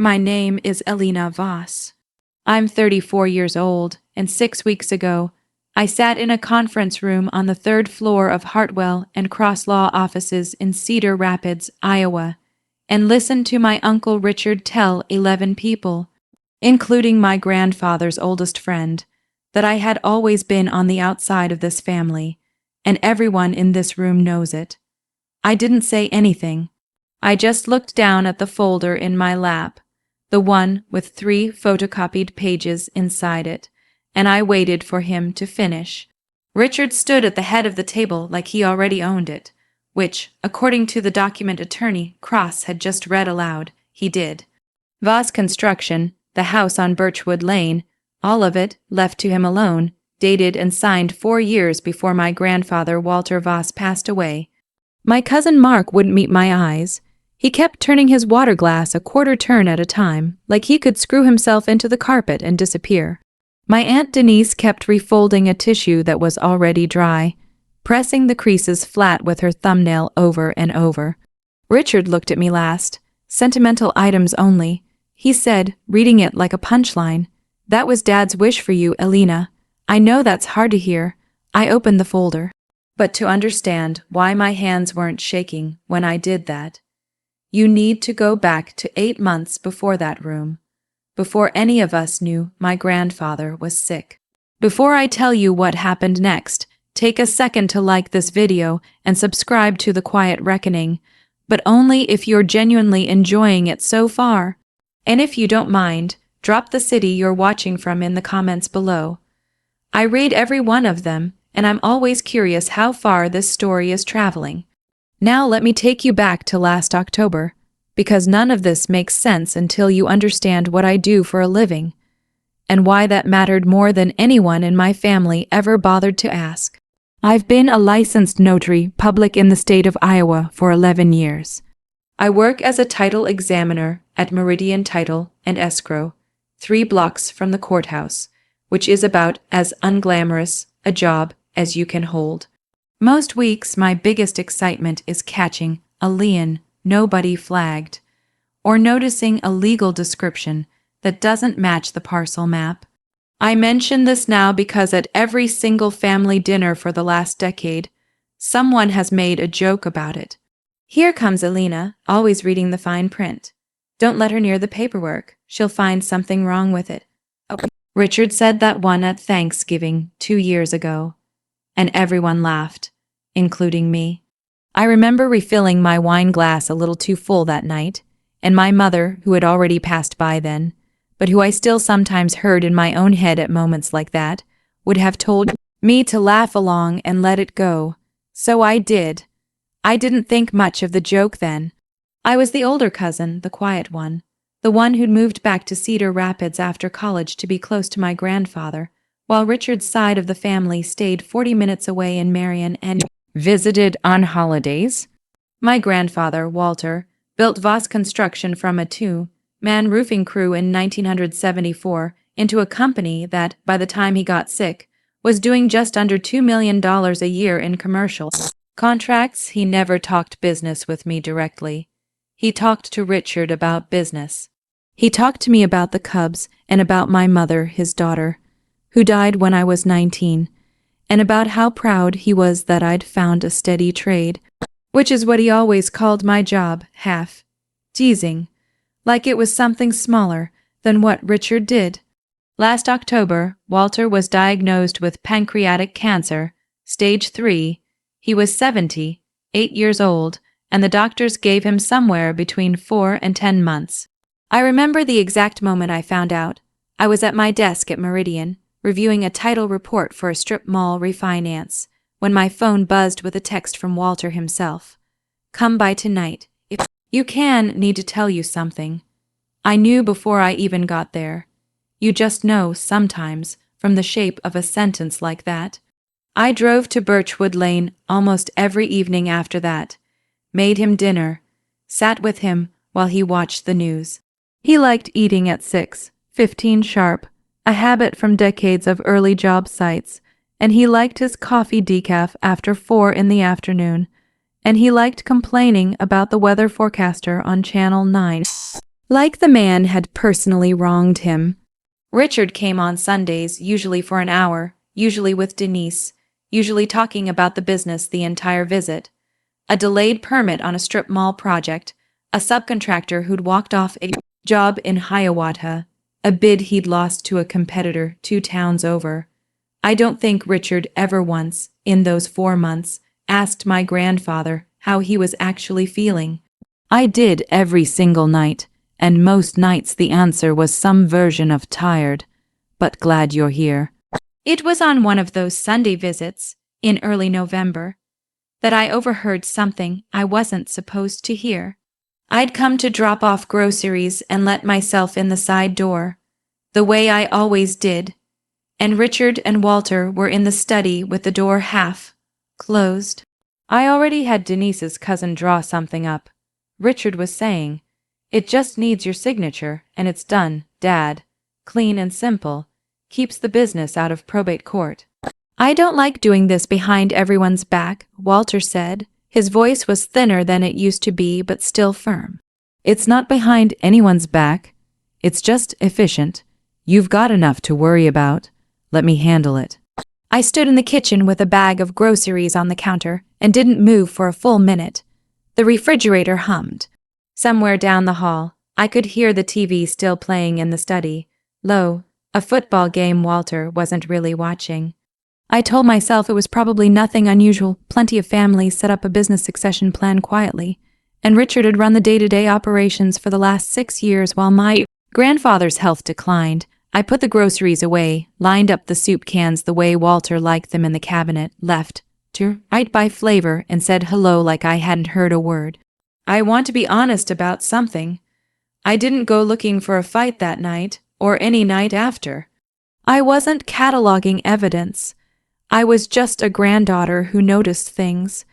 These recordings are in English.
My name is Elina Voss. I'm 34 years old, and 6 weeks ago, I sat in a conference room on the 3rd floor of Hartwell and Cross Law offices in Cedar Rapids, Iowa, and listened to my Uncle Richard tell 11 people, including my grandfather's oldest friend, that I had always been on the outside of this family, and everyone in this room knows it. I didn't say anything. I just looked down at the folder in my lap, the one with 3 photocopied pages inside it, and I waited for him to finish. Richard stood at the head of the table like he already owned it, which, according to the document attorney Cross had just read aloud, he did. Voss Construction, the house on Birchwood Lane, all of it, left to him alone, dated and signed 4 years before my grandfather Walter Voss passed away. My cousin Mark wouldn't meet my eyes. He kept turning his water glass a quarter turn at a time, like he could screw himself into the carpet and disappear. My Aunt Denise kept refolding a tissue that was already dry, pressing the creases flat with her thumbnail over and over. Richard looked at me last. Sentimental items only. He said, reading it like a punchline, "That was Dad's wish for you, Elina. I know that's hard to hear." I opened the folder. But to understand why my hands weren't shaking when I did that, you need to go back to 8 months before that room, before any of us knew my grandfather was sick. Before I tell you what happened next, take a second to like this video and subscribe to The Quiet Reckoning, but only if you're genuinely enjoying it so far. And if you don't mind, drop the city you're watching from in the comments below. I read every one of them, and I'm always curious how far this story is traveling. Now let me take you back to last October, because none of this makes sense until you understand what I do for a living, and why that mattered more than anyone in my family ever bothered to ask. I've been a licensed notary public in the state of Iowa for 11 years. I work as a title examiner at Meridian Title and Escrow, 3 blocks from the courthouse, which is about as unglamorous a job as you can hold. Most weeks, my biggest excitement is catching a lien nobody flagged, or noticing a legal description that doesn't match the parcel map. I mention this now because at every single family dinner for the last decade, someone has made a joke about it. Here comes Elina, always reading the fine print. Don't let her near the paperwork. She'll find something wrong with it. Oh. Richard said that one at Thanksgiving 2 years ago, and everyone laughed, including me. I remember refilling my wine glass a little too full that night, and my mother, who had already passed by then, but who I still sometimes heard in my own head at moments like that, would have told me to laugh along and let it go. So I did. I didn't think much of the joke then. I was the older cousin, the quiet one, the one who'd moved back to Cedar Rapids after college to be close to my grandfather, while Richard's side of the family stayed 40 minutes away in Marion and visited on holidays. My grandfather, Walter, built Voss Construction from a 2-man roofing crew in 1974 into a company that, by the time he got sick, was doing just under $2 million a year in commercial contracts. He never talked business with me directly. He talked to Richard about business. He talked to me about the Cubs and about my mother, his daughter, who died when I was 19, and about how proud he was that I'd found a steady trade, which is what he always called my job, half teasing, like it was something smaller than what Richard did. Last October, Walter was diagnosed with pancreatic cancer, stage 3. He was 78 years old, and the doctors gave him somewhere between 4 and 10 months. I remember the exact moment I found out. I was at my desk at Meridian, reviewing a title report for a strip mall refinance, when my phone buzzed with a text from Walter himself. "Come by tonight. If you can, need to tell you something." I knew before I even got there. You just know, sometimes, from the shape of a sentence like that. I drove to Birchwood Lane almost every evening after that, made him dinner, sat with him while he watched the news. He liked eating at 6:15 sharp, a habit from decades of early job sites, and he liked his coffee decaf after 4 in the afternoon, and he liked complaining about the weather forecaster on Channel 9. like the man had personally wronged him. Richard came on Sundays, usually for an hour, usually with Denise, usually talking about the business the entire visit. A delayed permit on a strip mall project, a subcontractor who'd walked off a job in Hiawatha, a bid he'd lost to a competitor 2 towns over. I don't think Richard ever once, in those 4 months, asked my grandfather how he was actually feeling. I did every single night, and most nights the answer was some version of tired, but glad you're here. It was on one of those Sunday visits, in early November, that I overheard something I wasn't supposed to hear. I'd come to drop off groceries and let myself in the side door, the way I always did, and Richard and Walter were in the study with the door half closed. I already had Denise's cousin draw something up. Richard was saying, "It just needs your signature, and it's done, Dad. Clean and simple. Keeps the business out of probate court." "I don't like doing this behind everyone's back," Walter said. His voice was thinner than it used to be, but still firm. "It's not behind anyone's back. It's just efficient. You've got enough to worry about. Let me handle it." I stood in the kitchen with a bag of groceries on the counter and didn't move for a full minute. The refrigerator hummed. Somewhere down the hall, I could hear the TV still playing in the study. Low, a football game Walter wasn't really watching. I told myself it was probably nothing unusual. Plenty of families set up a business succession plan quietly, and Richard had run the day-to-day operations for the last 6 years while my grandfather's health declined. I put the groceries away, lined up the soup cans the way Walter liked them in the cabinet, left to right by flavor, and said hello like I hadn't heard a word. I want to be honest about something. I didn't go looking for a fight that night, or any night after. I wasn't cataloging evidence. I was just a granddaughter who noticed things,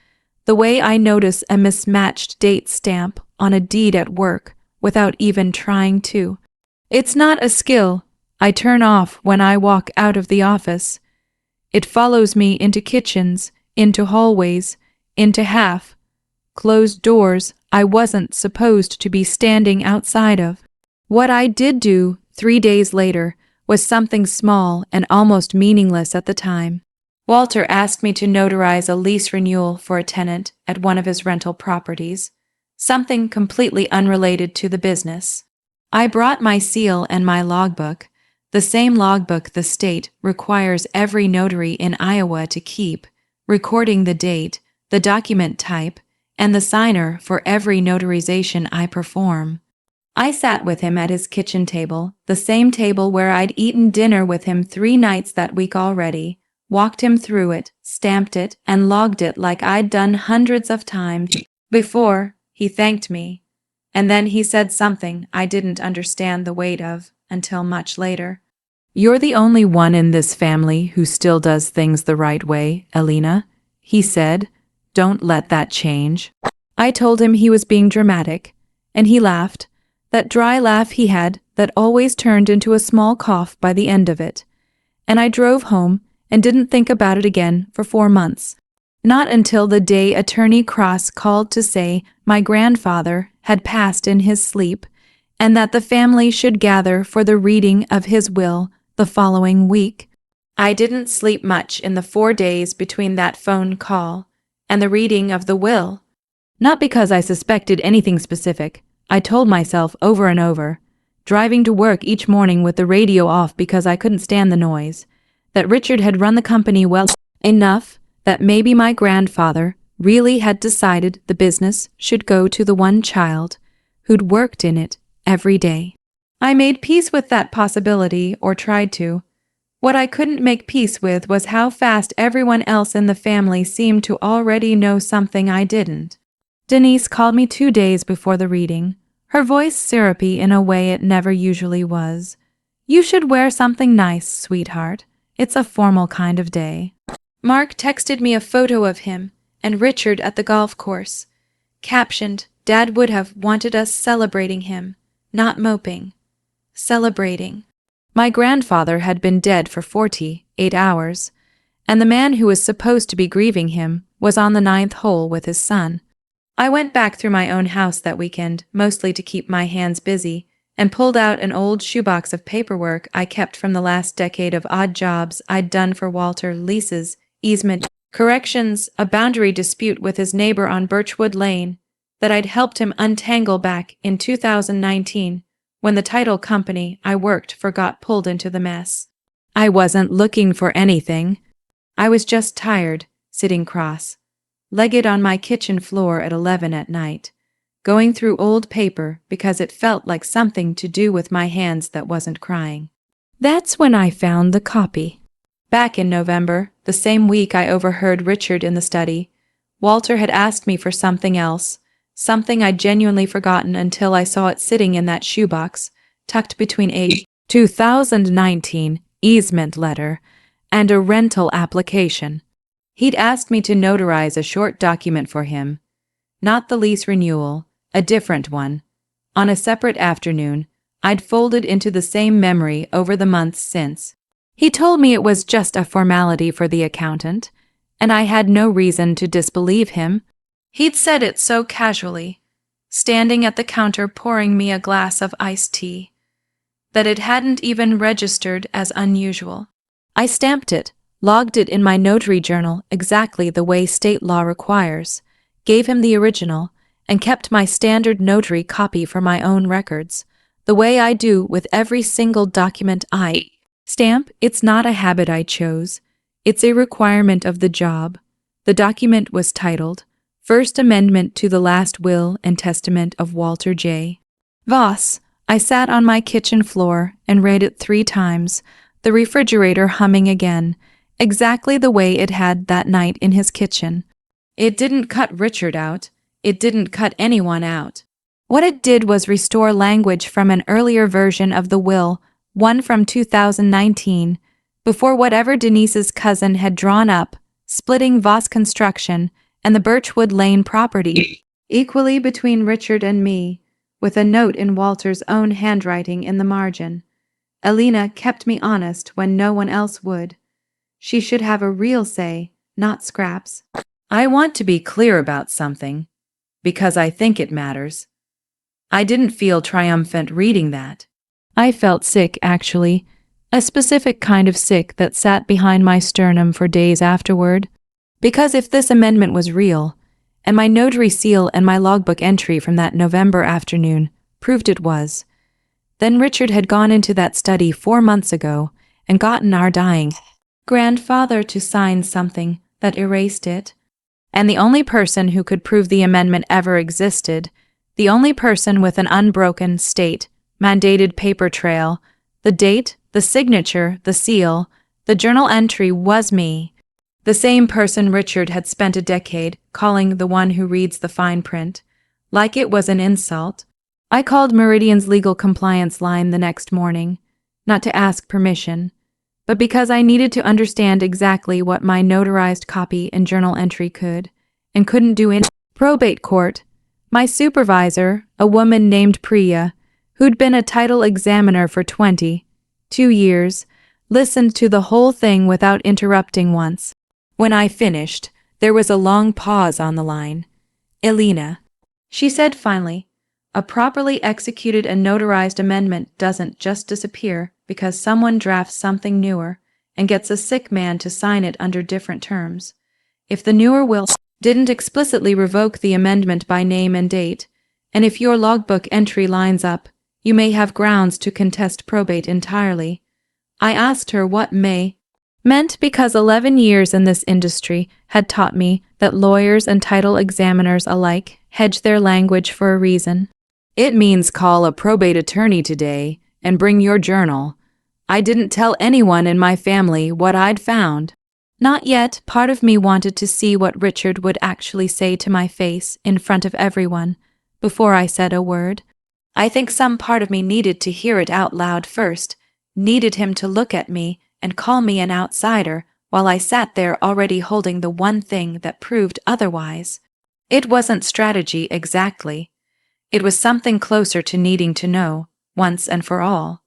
the way I notice a mismatched date stamp on a deed at work without even trying to. It's not a skill I turn off when I walk out of the office. It follows me into kitchens, into hallways, into half-closed doors I wasn't supposed to be standing outside of. What I did do 3 days later was something small and almost meaningless at the time. Walter asked me to notarize a lease renewal for a tenant at one of his rental properties, something completely unrelated to the business. I brought my seal and my logbook, the same logbook the state requires every notary in Iowa to keep, recording the date, the document type, and the signer for every notarization I perform. I sat with him at his kitchen table, the same table where I'd eaten dinner with him 3 nights that week already, walked him through it, stamped it, and logged it like I'd done hundreds of times before. He thanked me, and then he said something I didn't understand the weight of until much later. "You're the only one in this family who still does things the right way, Elina," he said. "Don't let that change." I told him he was being dramatic, and he laughed, that dry laugh he had that always turned into a small cough by the end of it. And I drove home and didn't think about it again for 4 months. Not until the day Attorney Cross called to say my grandfather had passed in his sleep and that the family should gather for the reading of his will the following week. I didn't sleep much in the 4 days between that phone call and the reading of the will. Not because I suspected anything specific. I told myself over and over, driving to work each morning with the radio off because I couldn't stand the noise, that Richard had run the company well enough that maybe my grandfather really had decided the business should go to the one child who'd worked in it every day. I made peace with that possibility, or tried to. What I couldn't make peace with was how fast everyone else in the family seemed to already know something I didn't. Denise called me 2 days before the reading, her voice syrupy in a way it never usually was. "You should wear something nice, sweetheart. It's a formal kind of day." Mark texted me a photo of him and Richard at the golf course, captioned, "Dad would have wanted us celebrating him, not moping." Celebrating. My grandfather had been dead for 48 hours, and the man who was supposed to be grieving him was on the 9th hole with his son. I went back through my own house that weekend, mostly to keep my hands busy, and pulled out an old shoebox of paperwork I kept from the last decade of odd jobs I'd done for Walter: leases, easement, corrections, a boundary dispute with his neighbor on Birchwood Lane that I'd helped him untangle back in 2019 when the title company I worked for got pulled into the mess. I wasn't looking for anything. I was just tired, sitting cross-legged on my kitchen floor at 11 at night, going through old paper because it felt like something to do with my hands that wasn't crying. That's when I found the copy. Back in November, the same week I overheard Richard in the study, Walter had asked me for something else, something I'd genuinely forgotten until I saw it sitting in that shoebox, tucked between a 2019 easement letter and a rental application. He'd asked me to notarize a short document for him, not the lease renewal, a different one. On a separate afternoon, I'd folded into the same memory over the months since. He told me it was just a formality for the accountant, and I had no reason to disbelieve him. He'd said it so casually, standing at the counter pouring me a glass of iced tea, that it hadn't even registered as unusual. I stamped it, logged it in my notary journal exactly the way state law requires, gave him the original, and kept my standard notary copy for my own records, the way I do with every single document I stamp. It's not a habit I chose. It's a requirement of the job. The document was titled First Amendment to the Last Will and Testament of Walter J. Voss. I sat on my kitchen floor and read it 3 times, the refrigerator humming again, exactly the way it had that night in his kitchen. It didn't cut Richard out. It didn't cut anyone out. What it did was restore language from an earlier version of the will, one from 2019, before whatever Denise's cousin had drawn up, splitting Voss Construction and the Birchwood Lane property, equally between Richard and me, with a note in Walter's own handwriting in the margin. Elina kept me honest when no one else would. She should have a real say, not scraps. I want to be clear about something, because I think it matters. I didn't feel triumphant reading that. I felt sick, actually, a specific kind of sick that sat behind my sternum for days afterward. Because if this amendment was real, and my notary seal and my logbook entry from that November afternoon proved it was, then Richard had gone into that study 4 months ago and gotten our dying grandfather to sign something that erased it. And the only person who could prove the amendment ever existed, the only person with an unbroken state-mandated paper trail, the date, the signature, the seal, the journal entry was me. The same person Richard had spent a decade calling the one who reads the fine print, like it was an insult. I called Meridian's legal compliance line the next morning, not to ask permission, but because I needed to understand exactly what my notarized copy and journal entry could and couldn't do in probate court. My supervisor, a woman named Priya, who'd been a title examiner for 22 years, listened to the whole thing without interrupting once. When I finished, there was a long pause on the line. "Elina," she said finally, "a properly executed and notarized amendment doesn't just disappear because someone drafts something newer and gets a sick man to sign it under different terms. If the newer will didn't explicitly revoke the amendment by name and date, and if your logbook entry lines up, you may have grounds to contest probate entirely." I asked her what may meant because 11 years in this industry had taught me that lawyers and title examiners alike hedge their language for a reason. "It means call a probate attorney today and bring your journal. I didn't tell anyone in my family what I'd found." Not yet. Part of me wanted to see what Richard would actually say to my face in front of everyone before I said a word. I think some part of me needed to hear it out loud first, needed him to look at me and call me an outsider while I sat there already holding the one thing that proved otherwise. It wasn't strategy exactly. It was something closer to needing to know, once and for all,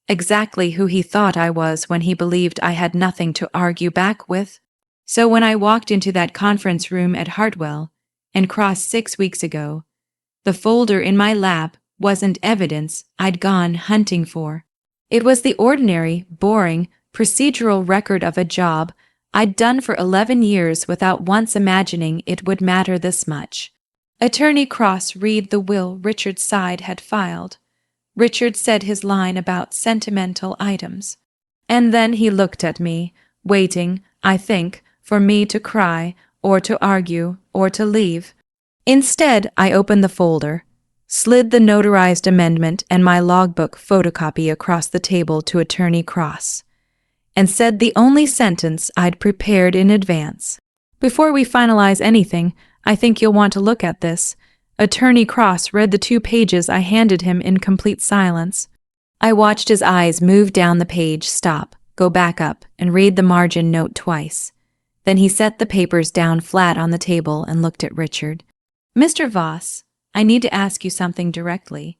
exactly who he thought I was when he believed I had nothing to argue back with. So when I walked into that conference room at Hartwell and crossed 6 weeks ago, the folder in my lap wasn't evidence I'd gone hunting for. It was the ordinary, boring, procedural record of a job I'd done for 11 years without once imagining it would matter this much. Attorney Cross read the will Richard's side had filed. Richard said his line about sentimental items. And then he looked at me, waiting, I think, for me to cry, or to argue, or to leave. Instead, I opened the folder, slid the notarized amendment and my logbook photocopy across the table to Attorney Cross, and said the only sentence I'd prepared in advance. Before we finalize anything, I think you'll want to look at this. Attorney Cross read the 2 pages I handed him in complete silence. I watched his eyes move down the page, stop, go back up, and read the margin note twice. Then he set the papers down flat on the table and looked at Richard. Mr. Voss, I need to ask you something directly.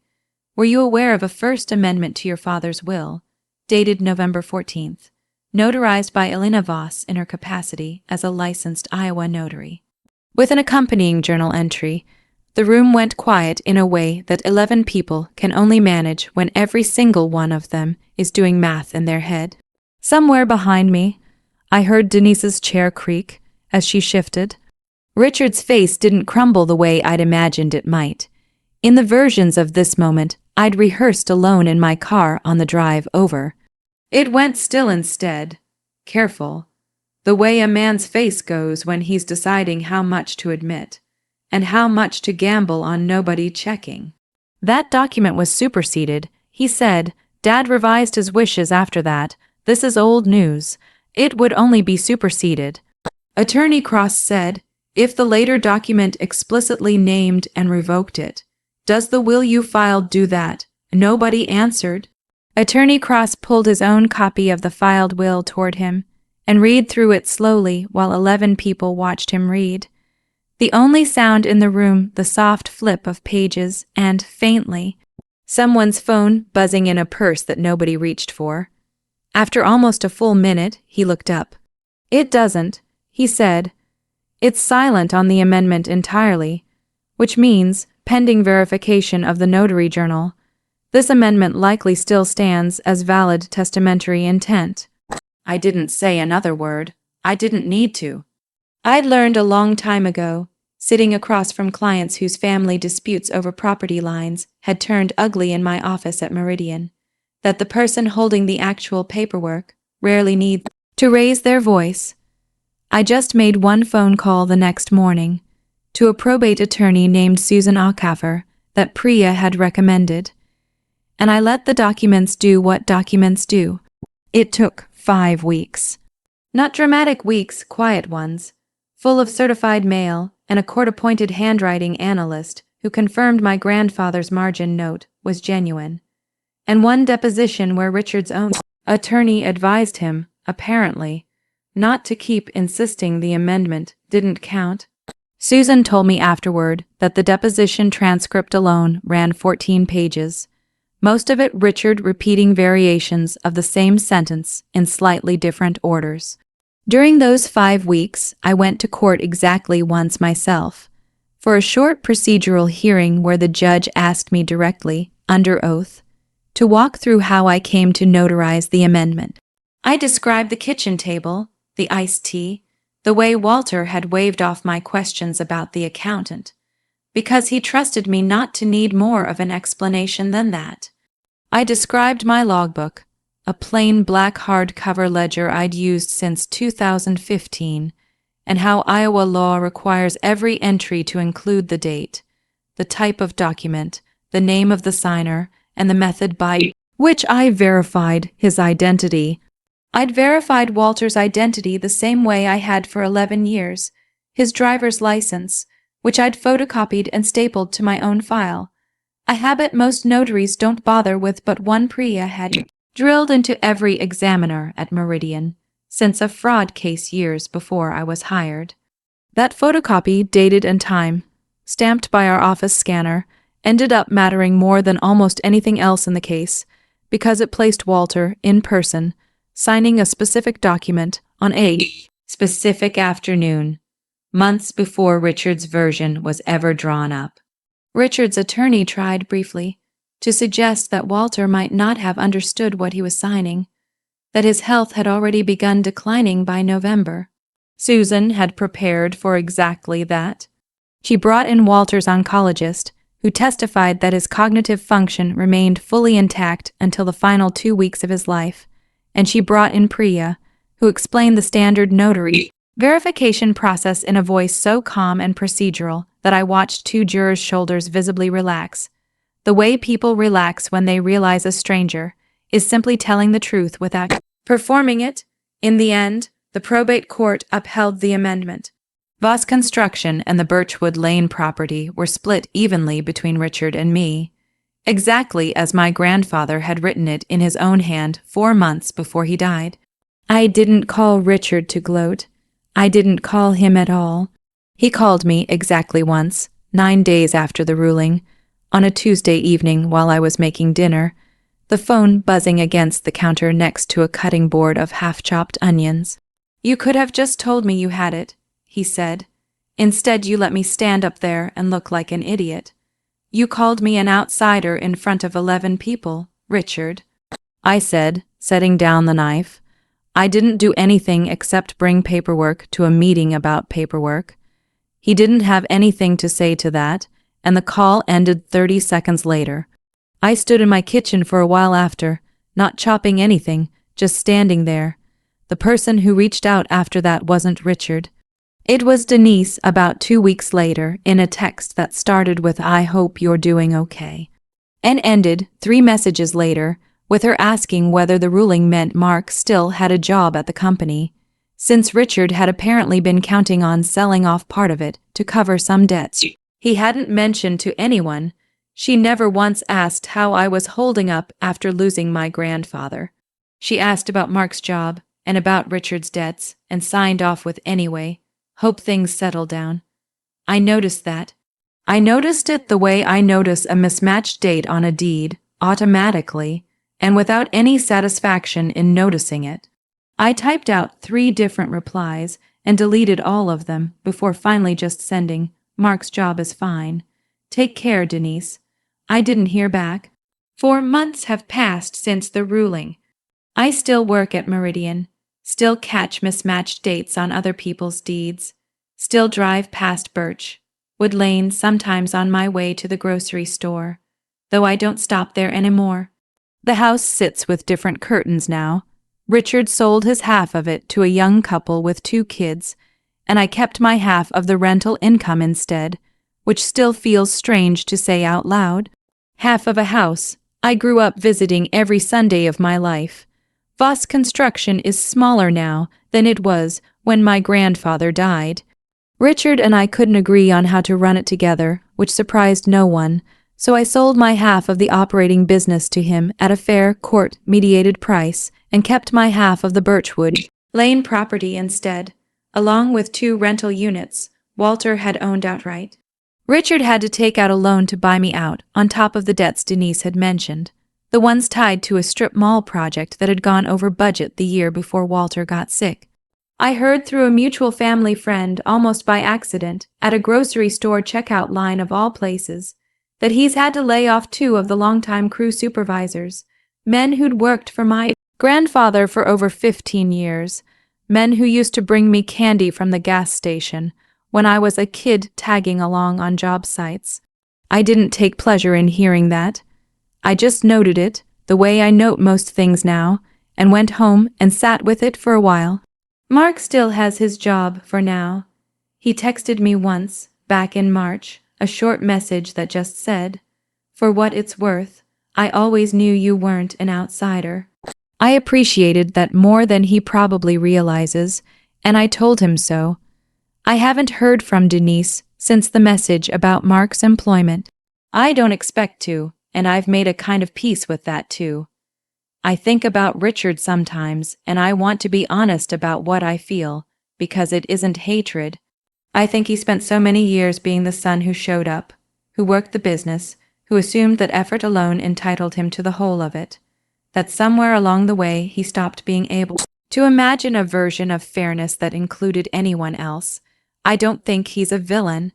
Were you aware of a first amendment to your father's will, dated November 14th, notarized by Elina Voss in her capacity as a licensed Iowa notary? With an accompanying journal entry, the room went quiet in a way that 11 people can only manage when every single one of them is doing math in their head. Somewhere behind me, I heard Denise's chair creak as she shifted. Richard's face didn't crumble the way I'd imagined it might. In the versions of this moment I'd rehearsed alone in my car on the drive over, it went still instead. Careful. The way a man's face goes when he's deciding how much to admit, and how much to gamble on nobody checking. That document was superseded, he said. Dad revised his wishes after that. This is old news. It would only be superseded. Attorney Cross said, if the later document explicitly named and revoked it. Does the will you filed do that? Nobody answered. Attorney Cross pulled his own copy of the filed will toward him and read through it slowly while 11 people watched him read. The only sound in the room, the soft flip of pages and, faintly, someone's phone buzzing in a purse that nobody reached for. After almost a full minute, he looked up. It doesn't, he said. It's silent on the amendment entirely, which means, pending verification of the notary journal, this amendment likely still stands as valid testamentary intent. I didn't say another word. I didn't need to. I'd learned a long time ago, sitting across from clients whose family disputes over property lines had turned ugly in my office at Meridian, that the person holding the actual paperwork rarely needs to raise their voice. I just made one phone call the next morning to a probate attorney named Susan Aucaffer that Priya had recommended, and I let the documents do what documents do. It took 5 weeks. Not dramatic weeks, quiet ones, full of certified mail and a court-appointed handwriting analyst who confirmed my grandfather's margin note was genuine, and one deposition where Richard's own attorney advised him, apparently, not to keep insisting the amendment didn't count. Susan told me afterward that the deposition transcript alone ran 14 pages, most of it Richard repeating variations of the same sentence in slightly different orders. During those 5 weeks, I went to court exactly once myself, for a short procedural hearing where the judge asked me directly, under oath, to walk through how I came to notarize the amendment. I described the kitchen table, the iced tea, the way Walter had waved off my questions about the accountant, because he trusted me not to need more of an explanation than that. I described my logbook, a plain black hardcover ledger I'd used since 2015, and how Iowa law requires every entry to include the date, the type of document, the name of the signer, and the method by which I verified his identity. I'd verified Walter's identity the same way I had for 11 years, his driver's license, which I'd photocopied and stapled to my own file, a habit most notaries don't bother with, but one Priya had drilled into every examiner at Meridian since a fraud case years before I was hired. That photocopy, dated and time, stamped by our office scanner, ended up mattering more than almost anything else in the case, because it placed Walter, in person, signing a specific document on a specific afternoon, months before Richard's version was ever drawn up. Richard's attorney tried briefly to suggest that Walter might not have understood what he was signing, that his health had already begun declining by November. Susan had prepared for exactly that. She brought in Walter's oncologist, who testified that his cognitive function remained fully intact until the final 2 weeks of his life, and she brought in Priya, who explained the standard notary verification process in a voice so calm and procedural that I watched 2 jurors' shoulders visibly relax. The way people relax when they realize a stranger is simply telling the truth without performing it. In the end, the probate court upheld the amendment. Voss Construction and the Birchwood Lane property were split evenly between Richard and me, exactly as my grandfather had written it in his own hand 4 months before he died. I didn't call Richard to gloat. I didn't call him at all. He called me exactly once, 9 days after the ruling, on a Tuesday evening while I was making dinner, the phone buzzing against the counter next to a cutting board of half-chopped onions. "You could have just told me you had it," he said. "Instead, you let me stand up there and look like an idiot. You called me an outsider in front of 11 people, Richard," I said, setting down the knife. I didn't do anything except bring paperwork to a meeting about paperwork. He didn't have anything to say to that, and the call ended 30 seconds later. I stood in my kitchen for a while after, not chopping anything, just standing there. The person who reached out after that wasn't Richard. It was Denise about 2 weeks later in a text that started with "I hope you're doing okay," and ended 3 messages later with her asking whether the ruling meant Mark still had a job at the company, since Richard had apparently been counting on selling off part of it to cover some debts he hadn't mentioned to anyone. She never once asked how I was holding up after losing my grandfather. She asked about Mark's job and about Richard's debts and signed off with "anyway, hope things settle down." I noticed that. I noticed it the way I notice a mismatched date on a deed, automatically, and without any satisfaction in noticing it. I typed out 3 different replies and deleted all of them before finally just sending, "Mark's job is fine. Take care, Denise." I didn't hear back. 4 months have passed since the ruling. I still work at Meridian, still catch mismatched dates on other people's deeds, still drive past Birchwood Lane sometimes on my way to the grocery store, though I don't stop there anymore. The house sits with different curtains now. Richard sold his half of it to a young couple with 2 kids, and I kept my half of the rental income instead, which still feels strange to say out loud. Half of a house I grew up visiting every Sunday of my life. Voss Construction is smaller now than it was when my grandfather died. Richard and I couldn't agree on how to run it together, which surprised no one, so I sold my half of the operating business to him at a fair court-mediated price and kept my half of the Birchwood Lane property instead, along with 2 rental units Walter had owned outright. Richard had to take out a loan to buy me out, on top of the debts Denise had mentioned, the ones tied to a strip mall project that had gone over budget the year before Walter got sick. I heard through a mutual family friend, almost by accident, at a grocery store checkout line of all places, that he's had to lay off 2 of the longtime crew supervisors, men who'd worked for my grandfather for over 15 years, men who used to bring me candy from the gas station when I was a kid tagging along on job sites. I didn't take pleasure in hearing that. I just noted it, the way I note most things now, and went home and sat with it for a while. Mark still has his job for now. He texted me once, back in March, a short message that just said, "For what it's worth, I always knew you weren't an outsider." I appreciated that more than he probably realizes, and I told him so. I haven't heard from Denise since the message about Mark's employment. I don't expect to, and I've made a kind of peace with that too. I think about Richard sometimes, and I want to be honest about what I feel, because it isn't hatred. I think he spent so many years being the son who showed up, who worked the business, who assumed that effort alone entitled him to the whole of it, that somewhere along the way he stopped being able to imagine a version of fairness that included anyone else. I don't think he's a villain.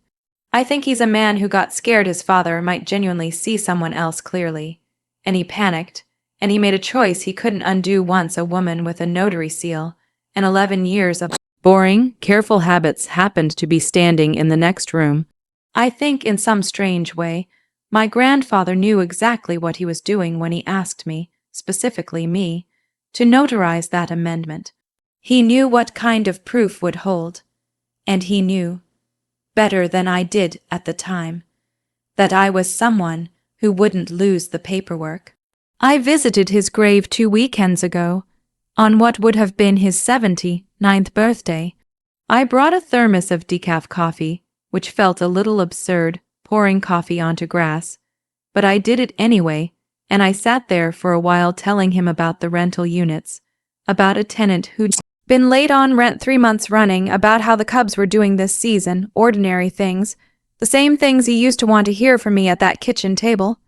I think he's a man who got scared his father might genuinely see someone else clearly. And he panicked, and he made a choice he couldn't undo once a woman with a notary seal and 11 years of boring, careful habits happened to be standing in the next room. I think, in some strange way, my grandfather knew exactly what he was doing when he asked me, specifically me, to notarize that amendment. He knew what kind of proof would hold, and he knew, better than I did at the time, that I was someone who wouldn't lose the paperwork. I visited his grave 2 weekends ago, on what would have been his 79th birthday. I brought a thermos of decaf coffee, which felt a little absurd, pouring coffee onto grass, but I did it anyway, and I sat there for a while telling him about the rental units, about a tenant who'd been late on rent 3 months running, about how the Cubs were doing this season, ordinary things, the same things he used to want to hear from me at that kitchen table.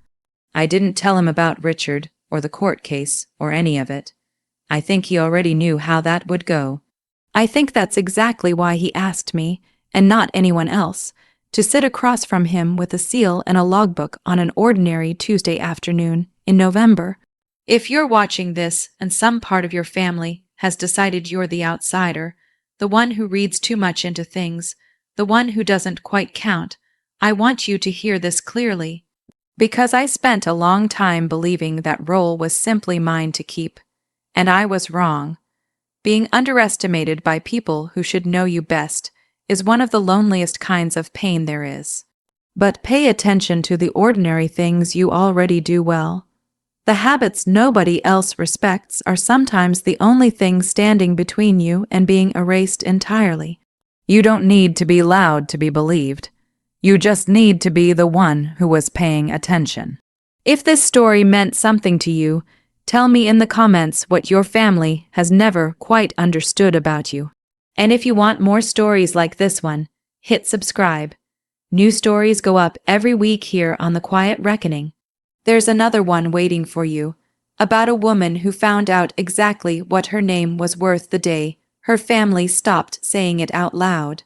I didn't tell him about Richard, or the court case, or any of it. I think he already knew how that would go. I think that's exactly why he asked me, and not anyone else, to sit across from him with a seal and a logbook on an ordinary Tuesday afternoon in November. If you're watching this and some part of your family has decided you're the outsider, the one who reads too much into things, the one who doesn't quite count, I want you to hear this clearly. Because I spent a long time believing that role was simply mine to keep, and I was wrong. Being underestimated by people who should know you best is one of the loneliest kinds of pain there is. But pay attention to the ordinary things you already do well. The habits nobody else respects are sometimes the only thing standing between you and being erased entirely. You don't need to be loud to be believed. You just need to be the one who was paying attention. If this story meant something to you, tell me in the comments what your family has never quite understood about you. And if you want more stories like this one, hit subscribe. New stories go up every week here on The Quiet Reckoning. There's another one waiting for you, about a woman who found out exactly what her name was worth the day her family stopped saying it out loud.